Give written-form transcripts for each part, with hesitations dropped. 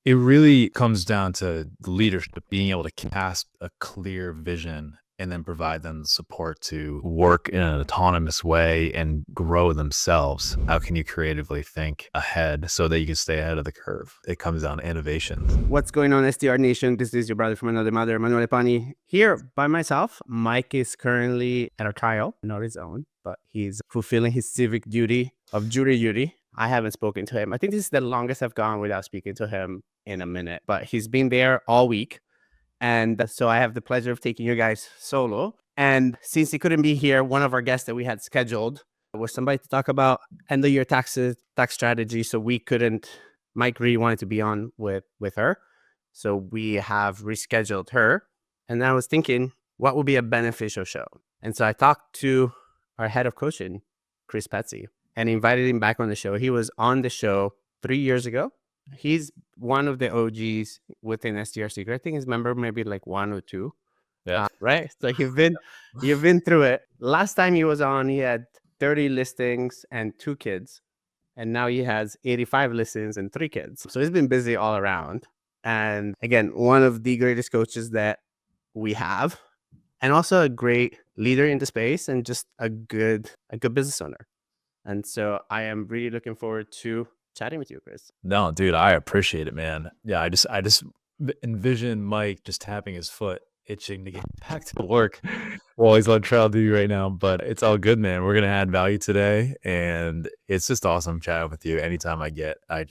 It really comes down to leadership, being able to cast a clear vision and then provide them the support to work in an autonomous way and grow themselves. How can you creatively think ahead so that you can stay ahead of the curve? It comes down to innovations. What's going on, SDR Nation? This is your brother from another mother, Manuel Pani, here by myself. Mike is currently at a trial, not his own, but he's fulfilling his civic duty of jury duty. I haven't spoken to him. I think this is the longest I've gone without speaking to him in a minute, but he's been there all week. And so I have the pleasure of taking you guys solo. And since he couldn't be here, one of our guests that we had scheduled was somebody to talk about end of year taxes, tax strategy. So we couldn't, Mike really wanted to be on with her. So we have rescheduled her. And I was thinking, what would be a beneficial show? And so I talked to our head of coaching, Chris Petzy, and invited him back on the show. He was on the show 3 years ago. He's one of the OGs within SDR Secret. I think his member maybe like 1 or 2. Yeah. Right. So you've been through it. Last time he was on, he had 30 listings and 2 kids. And now he has 85 listings and 3 kids. So he's been busy all around. And again, one of the greatest coaches that we have, and also a great leader in the space and just a good business owner. And so I am really looking forward to chatting with you, Chris. No, dude, I appreciate it, man. Yeah, I just envision Mike just tapping his foot, itching to get back to work while he's on trial duty right now. But it's all good, man. We're gonna add value today, and it's just awesome chatting with you. Anytime I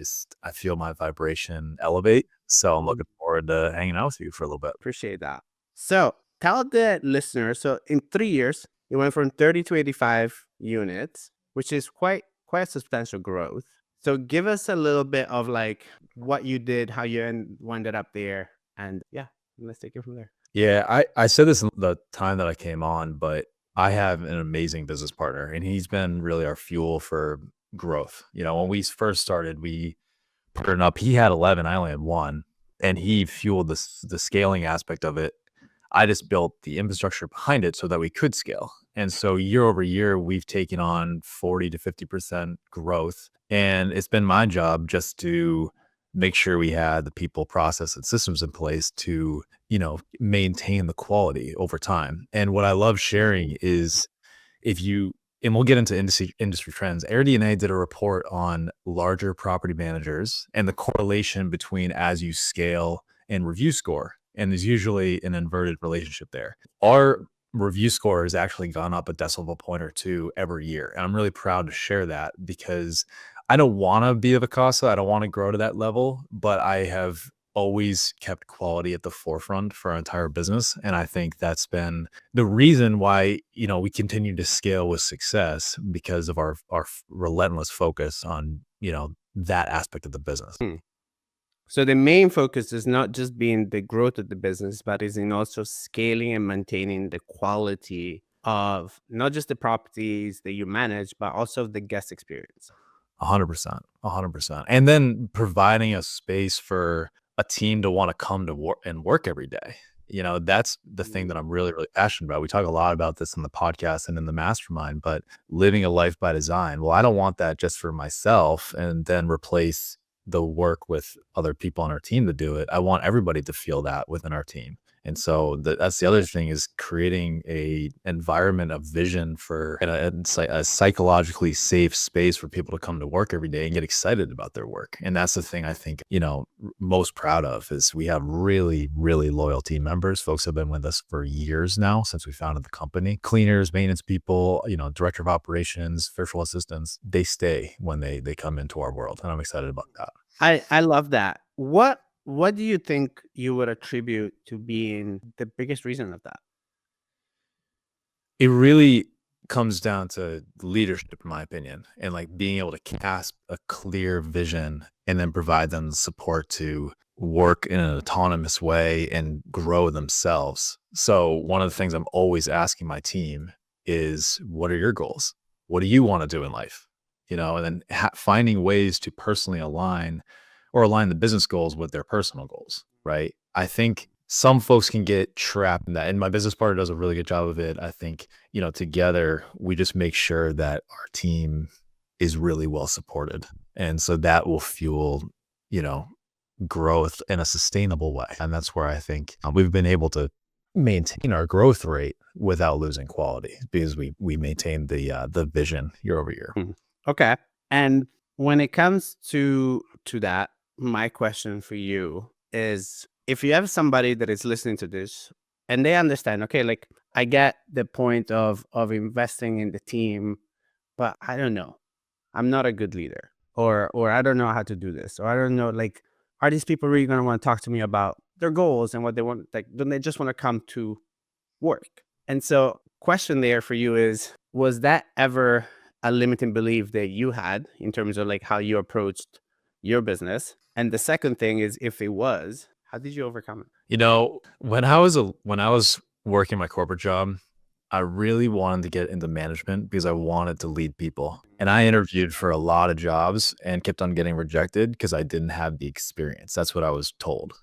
feel my vibration elevate. So I'm looking forward to hanging out with you for a little bit. Appreciate that. So tell the listener, so in 3 years, it went from 30 to 85 units, which is quite a substantial growth. So give us a little bit of like what you did, how you ended up there, and yeah, let's take it from there. Yeah, I said this in the time that I came on, but I have an amazing business partner, and he's been really our fuel for growth. When we first started, we partnered up. He had 11, I only had 1, and he fueled the scaling aspect of it. I just built the infrastructure behind it so that we could scale. And so year over year, we've taken on 40 to 50% growth. And it's been my job just to make sure we had the people, process, and systems in place to, maintain the quality over time. And what I love sharing is and we'll get into industry trends. AirDNA did a report on larger property managers and the correlation between as you scale and review score. And there's usually an inverted relationship there. Our review score has actually gone up a decimal point or 2 every year. And I'm really proud to share that because I don't want to be a Vacasa. I don't want to grow to that level, but I have always kept quality at the forefront for our entire business. And I think that's been the reason why, we continue to scale with success because of our relentless focus on, that aspect of the business. So the main focus is not just being the growth of the business, but is in also scaling and maintaining the quality of not just the properties that you manage, but also the guest experience. 100%, 100%. And then providing a space for a team to want to come to work every day. That's the thing that I'm really, really passionate about. We talk a lot about this in the podcast and in the mastermind, but living a life by design. Well, I don't want that just for myself and then replace the work with other people on our team to do it. I want everybody to feel that within our team. And so that's the other thing, is creating a environment of vision for a psychologically safe space for people to come to work every day and get excited about their work. And that's the thing I think, most proud of is we have really, really loyal team members. Folks have been with us for years now since we founded the company. Cleaners, maintenance people, director of operations, virtual assistants, they stay when they come into our world. And I'm excited about that. I love that. What do you think you would attribute to being the biggest reason of that? It really comes down to leadership, in my opinion, and like being able to cast a clear vision and then provide them the support to work in an autonomous way and grow themselves. So one of the things I'm always asking my team is, what are your goals? What do you want to do in life? And then finding ways to personally align the business goals with their personal goals, right? I think some folks can get trapped in that. And my business partner does a really good job of it. I think, together we just make sure that our team is really well supported. And so that will fuel, growth in a sustainable way. And that's where I think we've been able to maintain our growth rate without losing quality because we maintain the vision year over year. Okay. And when it comes to that, my question for you is, if you have somebody that is listening to this and they understand, okay, like I get the point of investing in the team, but I don't know, I'm not a good leader, or I don't know how to do this, or I don't know, like, are these people really going to want to talk to me about their goals and what they want? Like, don't they just want to come to work? And so, question there for you is, was that ever a limiting belief that you had in terms of like how you approached your business? And the second thing is, if it was, how did you overcome it? You know, when I was working my corporate job, I really wanted to get into management because I wanted to lead people. And I interviewed for a lot of jobs and kept on getting rejected because I didn't have the experience. That's what I was told.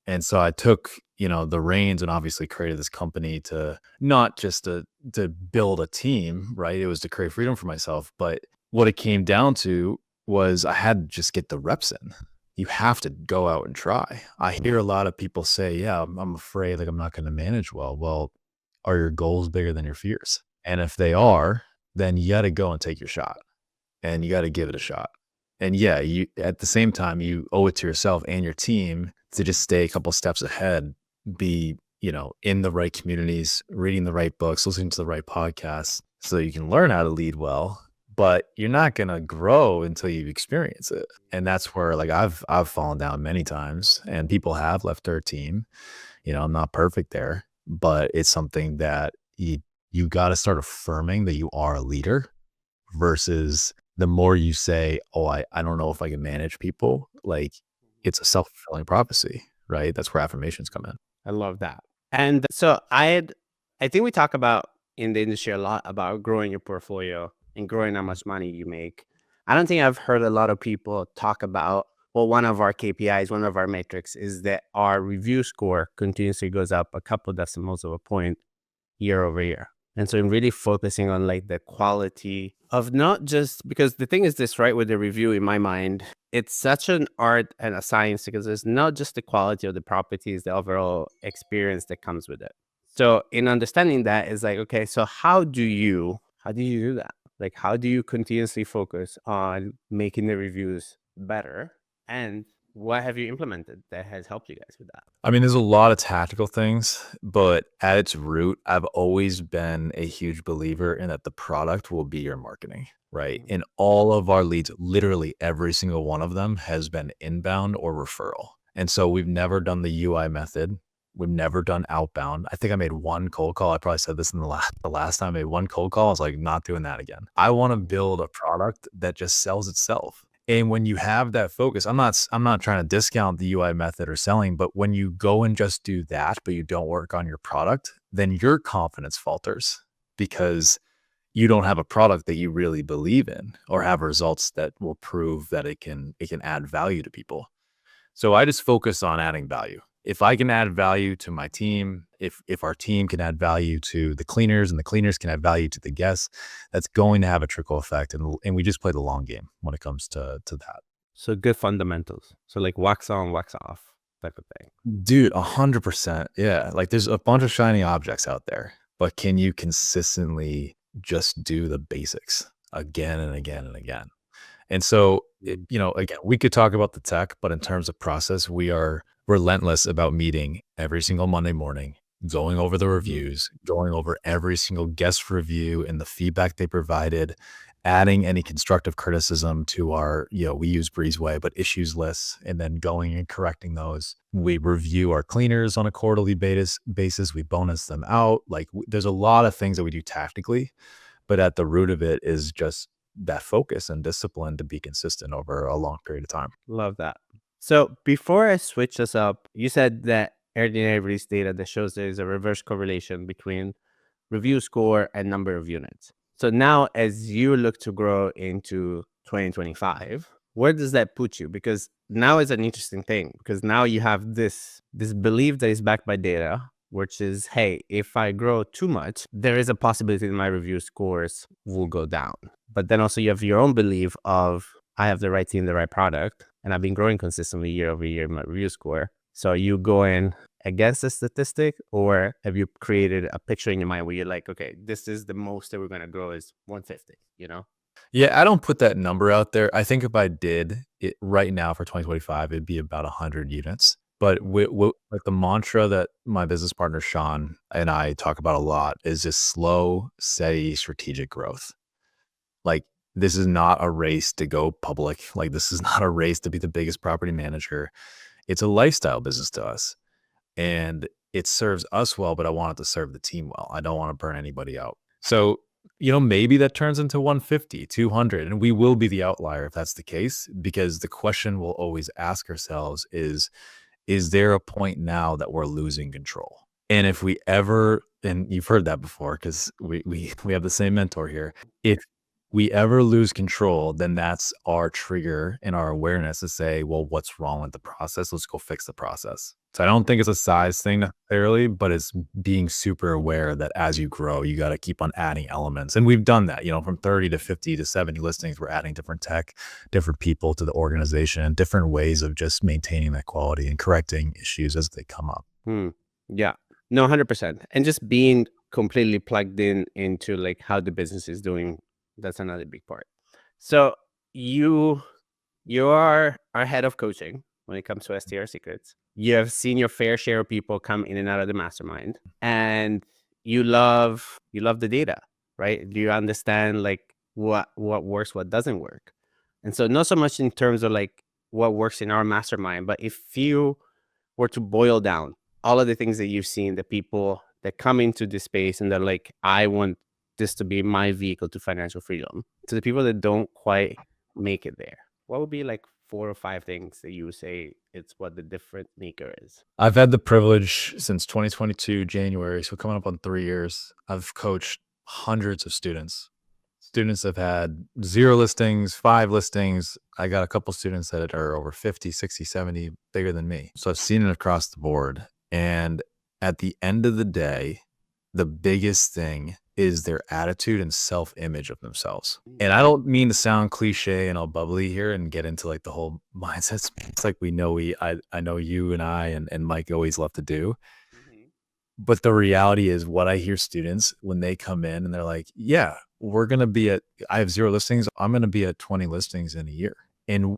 And so I took, the reins and obviously created this company to not just to build a team, right? It was to create freedom for myself. But what it came down to was I had to just get the reps in. You have to go out and try. I hear a lot of people say, yeah, I'm afraid like I'm not going to manage well. Well, are your goals bigger than your fears? And if they are, then you got to go and take your shot and you got to give it a shot. And yeah, you at the same time, you owe it to yourself and your team to just stay a couple steps ahead, be, in the right communities, reading the right books, listening to the right podcasts so you can learn how to lead well. But you're not going to grow until you experience it. And that's where like I've fallen down many times and people have left their team. I'm not perfect there, but it's something that you got to start affirming that you are a leader versus the more you say, oh, I don't know if I can manage people, like it's a self-fulfilling prophecy, right? That's where affirmations come in. I love that. And so I think we talk about in the industry a lot about growing your portfolio and growing how much money you make. I don't think I've heard a lot of people talk about, well, one of our KPIs, one of our metrics is that our review score continuously goes up a couple decimals of a point year over year. And so I'm really focusing on like the quality of not just, because the thing is this, right, with the review in my mind, it's such an art and a science because it's not just the quality of the properties, the overall experience that comes with it. So in understanding that is like, okay, so how do you do that? Like, how do you continuously focus on making the reviews better? And what have you implemented that has helped you guys with that? I mean, there's a lot of tactical things, but at its root, I've always been a huge believer in that the product will be your marketing, right? In all of our leads, literally every single one of them has been inbound or referral. And so we've never done the UI method. We've never done outbound. I think I made one cold call. I probably said this in the last time I made one cold call. I was like, not doing that again. I want to build a product that just sells itself. And when you have that focus, I'm not trying to discount the UI method or selling, but when you go and just do that, but you don't work on your product, then your confidence falters because you don't have a product that you really believe in or have results that will prove that it can add value to people. So I just focus on adding value. If I can add value to my team, if our team can add value to the cleaners and the cleaners can add value to the guests, that's going to have a trickle effect. And we just play the long game when it comes to that. So good fundamentals. So like wax on, wax off type of thing. Dude, 100%. Yeah. Like there's a bunch of shiny objects out there, but can you consistently just do the basics again and again and again? And so, again, we could talk about the tech, but in terms of process, we are relentless about meeting every single Monday morning, going over the reviews, going over every single guest review and the feedback they provided, adding any constructive criticism to our, we use Breezeway, but issues lists, and then going and correcting those. We review our cleaners on a quarterly basis. We bonus them out. Like there's a lot of things that we do tactically, but at the root of it is just that focus and discipline to be consistent over a long period of time. Love that. So before I switch this up, you said that Airbnb released data that shows there is a reverse correlation between review score and number of units. So now as you look to grow into 2025, where does that put you? Because now is an interesting thing because now you have this belief that is backed by data, which is, hey, if I grow too much, there is a possibility that my review scores will go down. But then also you have your own belief of, I have the right team, the right product, and I've been growing consistently year over year in my review score. So are you going against the statistic, or have you created a picture in your mind where you're like, okay, this is the most that we're going to grow is 150, you know? Yeah, I don't put that number out there. I think if I did it right now for 2025, it'd be about 100 units. But like the mantra that my business partner Sean and I talk about a lot is just slow, steady, strategic growth. Like, this is not a race to go public. Like, this is not a race to be the biggest property manager. It's a lifestyle business to us, and it serves us well, but I want it to serve the team well. I don't want to burn anybody out. So, maybe that turns into 150, 200, and we will be the outlier if that's the case, because the question we'll always ask ourselves is there a point now that we're losing control? And if we ever, and you've heard that before, because we have the same mentor here. If we ever lose control, then that's our trigger and our awareness to say, well, what's wrong with the process? Let's go fix the process. So I don't think it's a size thing necessarily, but it's being super aware that as you grow, you got to keep on adding elements. And we've done that, from 30 to 50 to 70 listings, we're adding different tech, different people to the organization, different ways of just maintaining that quality and correcting issues as they come up. Yeah, no, 100%. And just being completely plugged into like how the business is doing, that's another big part. So you are our head of coaching when it comes to STR secrets. You have seen your fair share of people come in and out of the mastermind, and you love the data, right? Do you understand like what works, what doesn't work? And so not so much in terms of like what works in our mastermind, but if you were to boil down all of the things that you've seen, the people that come into this space and they're like, I want this to be my vehicle to financial freedom, to the people that don't quite make it there, what would be like 4 or 5 things that you would say it's what the different maker is? I've had the privilege since 2022, January, so coming up on 3 years, I've coached hundreds of students. Students have had 0 listings, 5 listings. I got a couple students that are over 50, 60, 70, bigger than me. So I've seen it across the board. And at the end of the day, the biggest thing is their attitude and self-image of themselves. And I don't mean to sound cliche and all bubbly here and get into like the whole mindset. It's like I know you and I and Mike always love to do. But the reality is what I hear students when they come in and they're like, yeah, I have 0 listings. I'm going to be at 20 listings in a year. And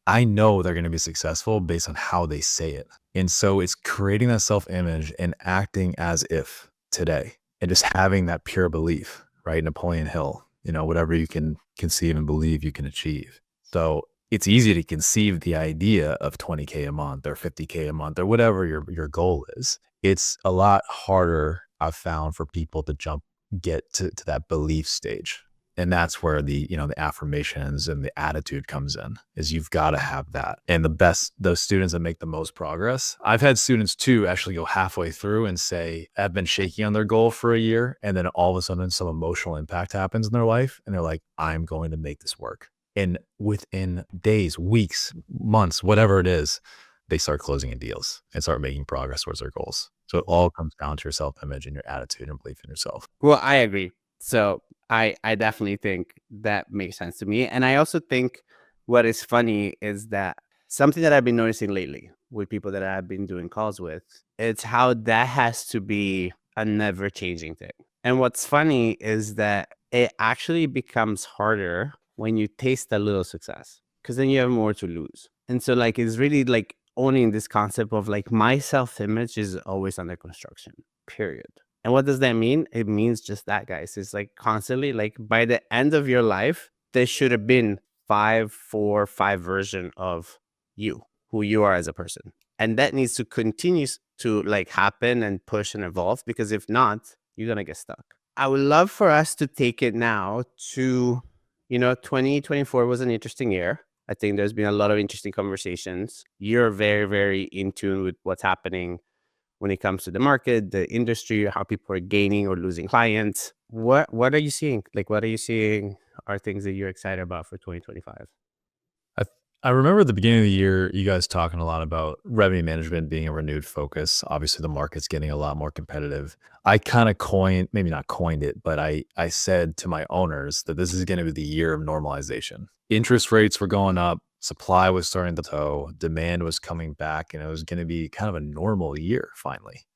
I know they're going to be successful based on how they say it. And so it's creating that self-image and acting as if today and just having that pure belief, right? Napoleon Hill, whatever you can conceive and believe you can achieve. So it's easy to conceive the idea of 20K a month or 50K a month or whatever your goal is. It's a lot harder, I've found, for people to get to that belief stage. And that's where the affirmations and the attitude comes in, is you've got to have that. And those students that make the most progress, I've had students too actually go halfway through and say, I've been shaky on their goal for a year. And then all of a sudden some emotional impact happens in their life. And they're like, I'm going to make this work. And within days, weeks, months, whatever it is, they start closing in deals and start making progress towards their goals. So it all comes down to your self-image and your attitude and belief in yourself. Well, I agree. So I definitely think that makes sense to me. And I also think what is funny is that something that I've been noticing lately with people that I've been doing calls with, it's how that has to be a never changing thing. And what's funny is that it actually becomes harder when you taste a little success, because then you have more to lose. And so like, it's really like owning this concept of like my self-image is always under construction, period. And what does that mean? It means just that, guys. It's like constantly, like by the end of your life, there should have been 5 version of you, who you are as a person. And that needs to continue to like happen and push and evolve, because if not, you're going to get stuck. I would love for us to take it now to, 2024 was an interesting year. I think there's been a lot of interesting conversations. You're very, very in tune with what's happening when it comes to the market, the industry, how people are gaining or losing clients. What are you seeing? Like, what are you seeing are things that you're excited about for 2025? I remember at the beginning of the year, you guys talking a lot about revenue management being a renewed focus. Obviously, the market's getting a lot more competitive. I kind of maybe not coined it, but I said to my owners that this is going to be the year of normalization. Interest rates were going up. supply was starting to toe, demand was coming back, and it was going to be kind of a normal year finally.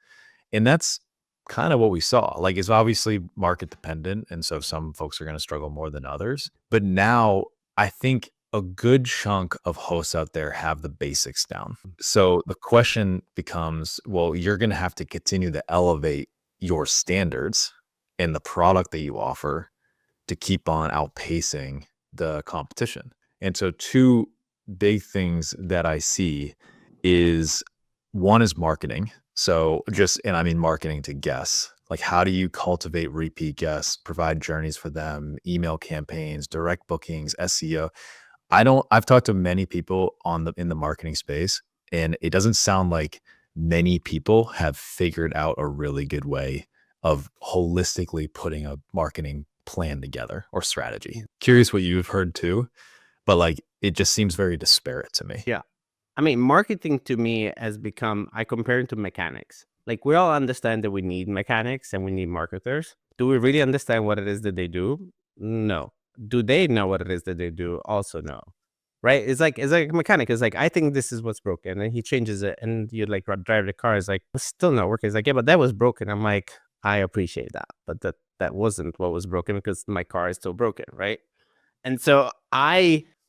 And that's kind of what we saw. Like, it's obviously market dependent. And so some folks are going to struggle more than others. But now I think a good chunk of hosts out there have the basics down. So the question becomes, well, you're going to have to continue to elevate your standards and the product that you offer to keep on outpacing the competition. And so two big things that I see is, one is marketing. So and I mean marketing to guests. Like, how do you cultivate repeat guests, provide journeys for them, email campaigns, direct bookings, SEO? I've talked to many people in the marketing space, and it doesn't sound like many people have figured out a really good way of holistically putting a marketing plan together or strategy. Curious what you've heard too, but like, it just seems very disparate to me. Yeah. I mean, marketing to me has become, I compare it to mechanics. Like, we all understand that we need mechanics and we need marketers. Do we really understand what it is that they do? No. Do they know what it is that they do? Also, no. Right? It's like a mechanic. It's like, I think this is what's broken, and he changes it, and you like drive the car. It's like, it's still not working. It's like, yeah, but that was broken. I'm like, I appreciate that, but that wasn't what was broken, because my car is still broken, right? And so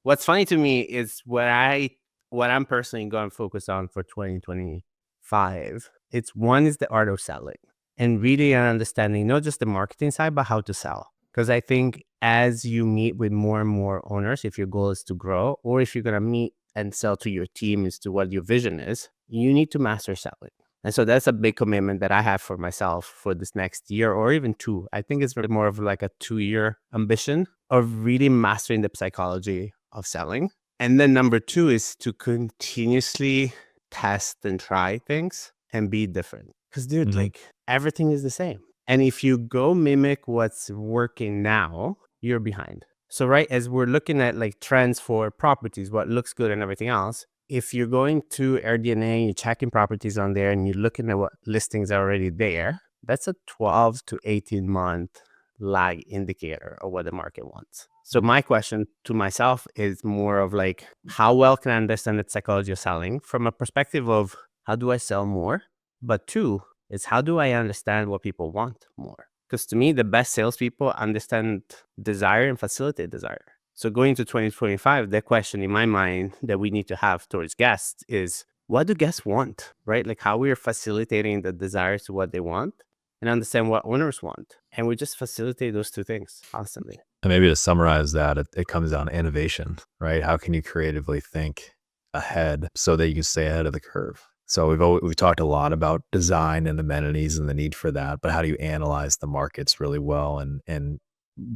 what's funny to me is what I'm personally going to focus on for 2025. It's one is the art of selling, and really understanding not just the marketing side, but how to sell. Because I think as you meet with more and more owners, if your goal is to grow, or if you're going to meet and sell to your team as to what your vision is, you need to master selling. And so that's a big commitment that I have for myself for this next year, or even two. I think it's really more of like a 2-year ambition of really mastering the psychology of selling. And then number two is to continuously test and try things and be different. Because, dude, like, everything is the same. And if you go mimic what's working now, you're behind. So, right, as we're looking at like trends for properties, what looks good and everything else, if you're going to AirDNA, you're checking properties on there, and you're looking at what listings are already there, that's a 12 to 18 month lag indicator of what the market wants. So my question to myself is more of like, how well can I understand the psychology of selling from a perspective of how do I sell more? But two is, how do I understand what people want more? Because to me, the best salespeople understand desire and facilitate desire. So going to 2025, the question in my mind that we need to have towards guests is, what do guests want, right? Like, how we are facilitating the desires to what they want, and understand what owners want. And we just facilitate those two things constantly. And maybe to summarize that, it comes down to innovation, right? How can you creatively think ahead so that you can stay ahead of the curve? So we've talked a lot about design and amenities and the need for that, but how do you analyze the markets really well and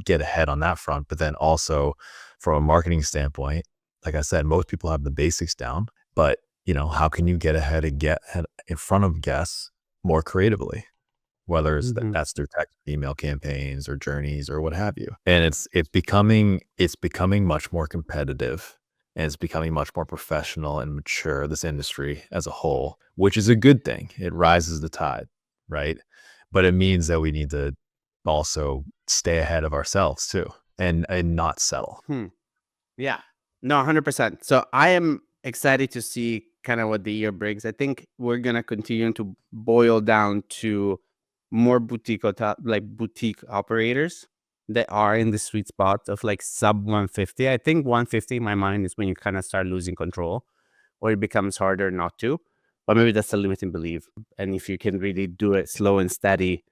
get ahead on that front? But then also from a marketing standpoint, like I said, most people have the basics down, but how can you get ahead and get in front of guests more creatively? Whether it's that's through text, email campaigns, or journeys, or what have you. And it's becoming much more competitive, and it's becoming much more professional and mature, this industry as a whole, which is a good thing. It rises the tide, right? But it means that we need to also stay ahead of ourselves too, and not settle. Yeah, no, 100%. So I am excited to see kind of what the year brings. I think we're gonna continue to boil down to more boutique operators that are in the sweet spot of like sub 150. I think 150 in my mind is when you kind of start losing control, or it becomes harder not to. But maybe that's a limiting belief. And if you can really do it slow and steady,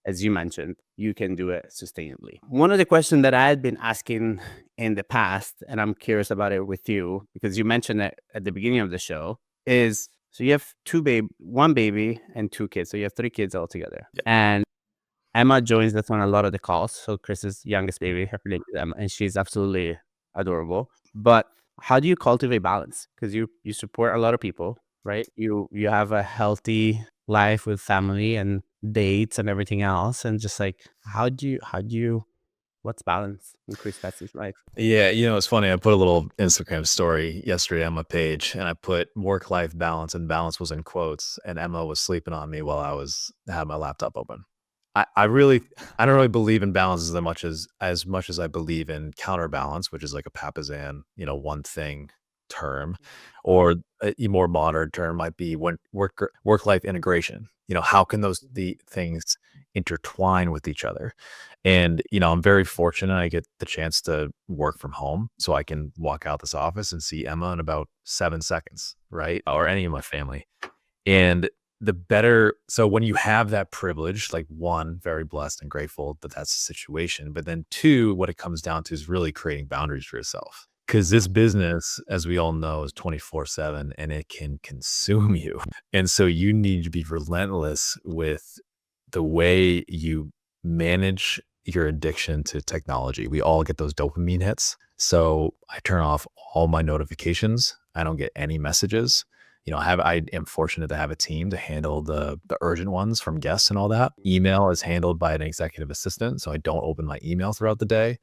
as you mentioned, you can do it sustainably. One of the questions that I had been asking in the past, and I'm curious about it with you, because you mentioned it at the beginning of the show, is, so you have one baby and 2 kids. So you have 3 kids altogether. Yeah. And Emma joins us on a lot of the calls. So Chris's youngest baby, her name is Emma, and she's absolutely adorable. But how do you cultivate balance? Because you support a lot of people, right? You have a healthy life with family and dates and everything else. And just like, how do you what's balance in Chris Petzy's life? Yeah, it's funny. I put a little Instagram story yesterday on my page, and I put work-life balance, and balance was in quotes, and Emma was sleeping on me while I had my laptop open. I don't really believe in balance as much as I believe in counterbalance, which is like a Papasan, one thing term, or a more modern term might be when work-life integration. How can those the things intertwine with each other? And, I'm very fortunate I get the chance to work from home, so I can walk out this office and see Emma in about 7 seconds, right? Or any of my family. And so when you have that privilege, like, 1, very blessed and grateful that that's the situation, but then 2, what it comes down to is really creating boundaries for yourself. Because this business, as we all know, is 24/7 and it can consume you. And so you need to be relentless with the way you manage your addiction to technology. We all get those dopamine hits. So I turn off all my notifications. I don't get any messages. I am fortunate to have a team to handle the urgent ones from guests and all that. Email is handled by an executive assistant, so I don't open my email throughout the day.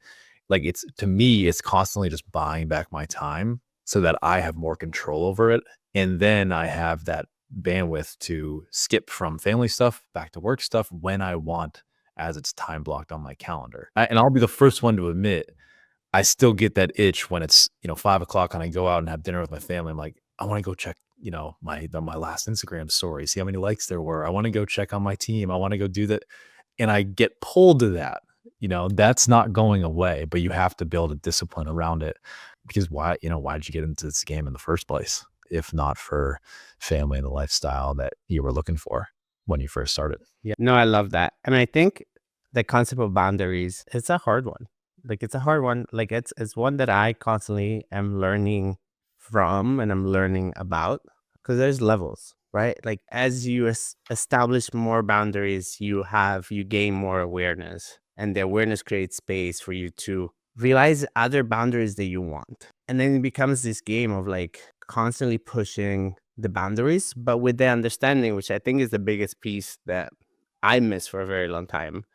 Like, to me, it's constantly just buying back my time so that I have more control over it. And then I have that bandwidth to skip from family stuff back to work stuff when I want, as it's time blocked on my calendar. And I'll be the first one to admit, I still get that itch when it's, 5 o'clock and I go out and have dinner with my family. I'm like, I want to go check, my last Instagram story, see how many likes there were. I want to go check on my team. I want to go do that. And I get pulled to that. That's not going away, but you have to build a discipline around it, because why did you get into this game in the first place, if not for family and the lifestyle that you were looking for when you first started? Yeah. No, I love that. And I think the concept of boundaries, it's a hard one. Like, it's a hard one. Like, it's one that I constantly am learning from and I'm learning about, because there's levels, right? Like, as you establish more boundaries, you gain more awareness, and the awareness creates space for you to realize other boundaries that you want. And then it becomes this game of like constantly pushing the boundaries, but with the understanding, which I think is the biggest piece that I missed for a very long time,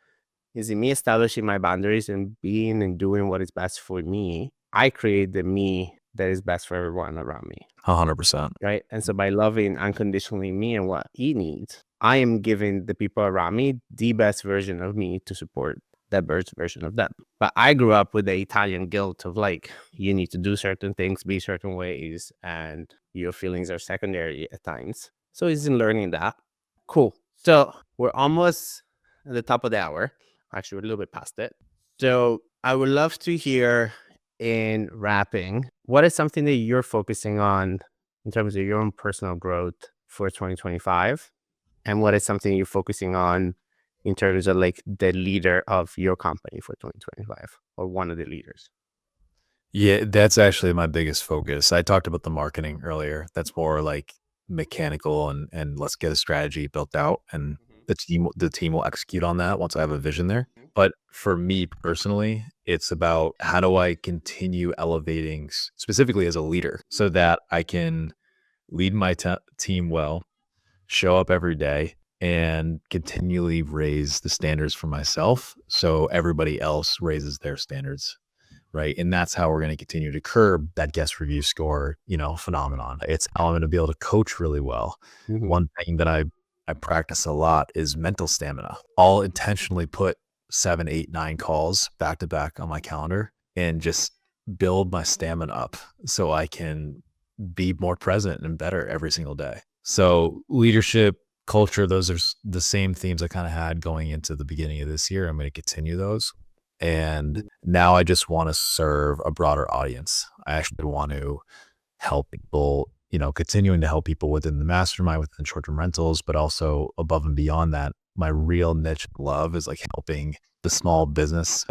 is in me establishing my boundaries and being and doing what is best for me. I create the me that is best for everyone around me. 100%. Right. And so by loving unconditionally me and what he needs, I am giving the people around me the best version of me to support that best version of them. But I grew up with the Italian guilt of like, you need to do certain things, be certain ways, and your feelings are secondary at times. So he's in learning that. Cool. So we're almost at the top of the hour. Actually, we're a little bit past it. So I would love to hear, in wrapping, what is something that you're focusing on in terms of your own personal growth for 2025? And what is something you're focusing on in terms of like the leader of your company for 2025, or one of the leaders? Yeah, that's actually my biggest focus. I talked about the marketing earlier. That's more like mechanical, and let's get a strategy built out, and the team will execute on that once I have a vision there. But for me personally, it's about how do I continue elevating, specifically as a leader, so that I can lead my team well, show up every day, and continually raise the standards for myself so everybody else raises their standards. Right. And that's how we're going to continue to curb that guest review score, phenomenon. It's how I'm going to be able to coach really well. Mhm. One thing that I practice a lot is mental stamina. I'll intentionally put 7, 8, 9 calls back to back on my calendar and just build my stamina up so I can be more present and better every single day. So leadership, culture, those are the same themes I kind of had going into the beginning of this year. I'm going to continue those. And now I just want to serve a broader audience. I actually want to help people, continuing to help people within the mastermind, within short-term rentals, but also above and beyond that. My real niche love is like helping the small business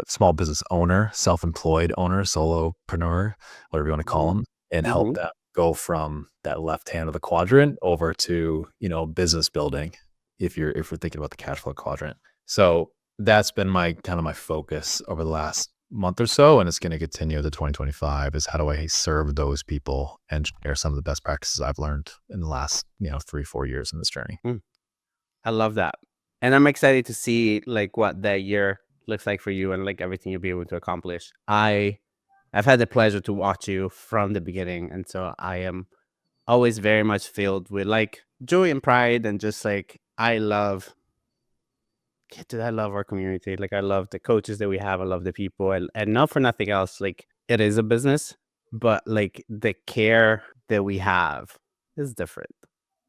owner, self-employed owner, solopreneur, whatever you want to call them, and help Mhm. them go from that left hand of the quadrant over to, business building, if we're thinking about the cash flow quadrant. So that's been my focus over the last month or so, and it's going to continue to 2025, is how do I serve those people and share some of the best practices I've learned in the last 3-4 years in this journey. I love that. And I'm excited to see like what that year looks like for you and like everything you'll be able to accomplish. I've had the pleasure to watch you from the beginning. And so I am always very much filled with like joy and pride, and just like I love our community. Like, I love the coaches that we have. I love the people, and not for nothing else. Like, it is a business, but like the care that we have is different.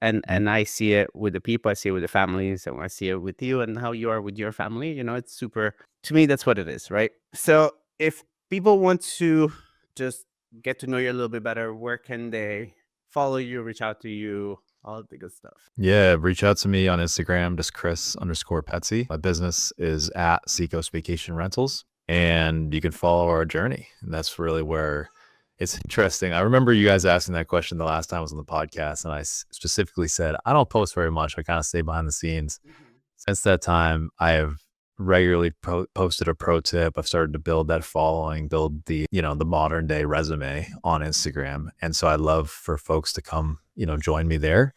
And I see it with the people, I see it with the families, and I see it with you and how you are with your family. It's super, to me, that's what it is, right? So if people want to just get to know you a little bit better, where can they follow you, reach out to you, all the good stuff? Yeah, reach out to me on Instagram, just Chris_Petzy. My business is at Seacoast Vacation Rentals, and you can follow our journey. And that's really where it's interesting. I remember you guys asking that question the last time I was on the podcast, and I specifically said, I don't post very much. I kind of stay behind the scenes. Since that time, I have regularly posted a pro tip. I've started to build that following, build the modern day resume on Instagram. And so I love for folks to come, join me there,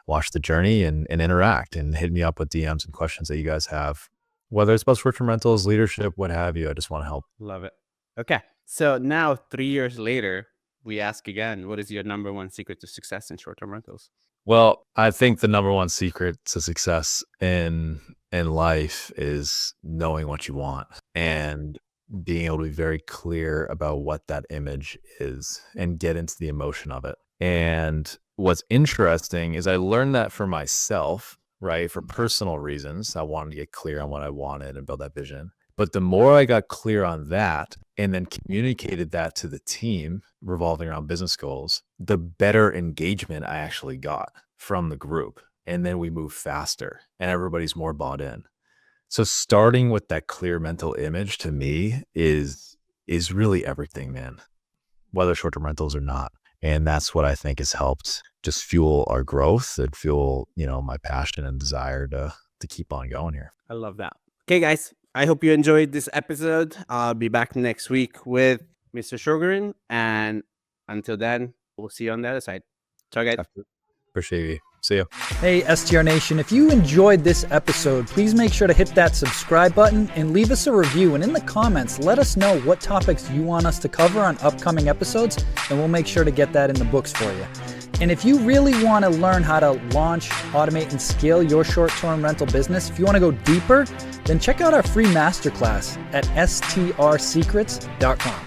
watch the journey and interact, and hit me up with DMs and questions that you guys have, whether it's about short-term rentals, leadership, what have you. I just want to help. Love it. Okay. So now 3 years later, we ask again, what is your number one secret to success in short-term rentals? Well, I think the number one secret to success in life is knowing what you want and being able to be very clear about what that image is and get into the emotion of it. And what's interesting is I learned that for myself, right? For personal reasons, I wanted to get clear on what I wanted and build that vision. But the more I got clear on that and then communicated that to the team revolving around business goals, the better engagement I actually got from the group. And then we move faster and everybody's more bought in. So starting with that clear mental image to me is really everything, man, whether short-term rentals or not. And that's what I think has helped just fuel our growth and fuel, my passion and desire to keep on going here. I love that. Okay, guys, I hope you enjoyed this episode. I'll be back next week with Mr. Sugarin. And until then, we'll see you on the other side. Ciao, guys. Appreciate you. See you. Hey, STR Nation, if you enjoyed this episode, please make sure to hit that subscribe button and leave us a review. And in the comments, let us know what topics you want us to cover on upcoming episodes, and we'll make sure to get that in the books for you. And if you really want to learn how to launch, automate, and scale your short-term rental business, if you want to go deeper, then check out our free masterclass at strsecrets.com.